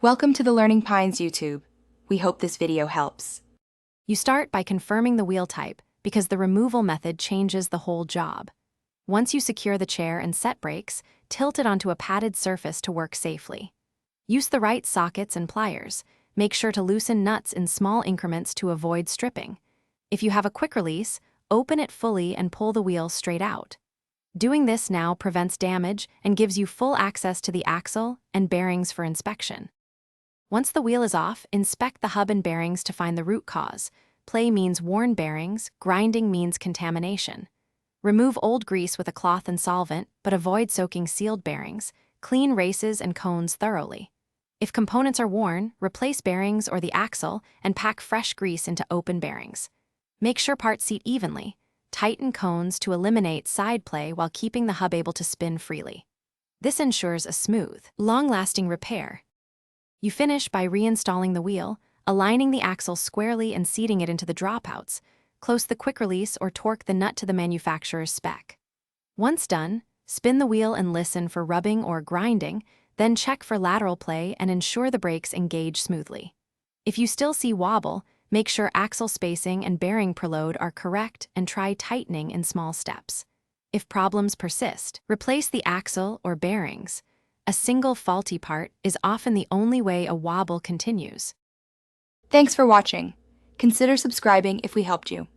Welcome to the Learning Pines YouTube. We hope this video helps. You start by confirming the wheel type because the removal method changes the whole job. Once you secure the chair and set brakes, tilt it onto a padded surface to work safely. Use the right sockets and pliers. Make sure to loosen nuts in small increments to avoid stripping. If you have a quick release, open it fully and pull the wheel straight out. Doing this now prevents damage and gives you full access to the axle and bearings for inspection. Once the wheel is off, inspect the hub and bearings to find the root cause. Play means worn bearings, grinding means contamination. Remove old grease with a cloth and solvent, but avoid soaking sealed bearings. Clean races and cones thoroughly. If components are worn, replace bearings or the axle and pack fresh grease into open bearings. Make sure parts seat evenly. Tighten cones to eliminate side play while keeping the hub able to spin freely. This ensures a smooth, long-lasting repair. You finish by reinstalling the wheel, aligning the axle squarely and seating it into the dropouts. Close the quick release or torque the nut to the manufacturer's spec. Once done, spin the wheel and listen for rubbing or grinding, then check for lateral play and ensure the brakes engage smoothly. If you still see wobble, make sure axle spacing and bearing preload are correct and try tightening in small steps. If problems persist, replace the axle or bearings. A single faulty part is often the only way a wobble continues. Thanks for watching. Consider subscribing if we helped you.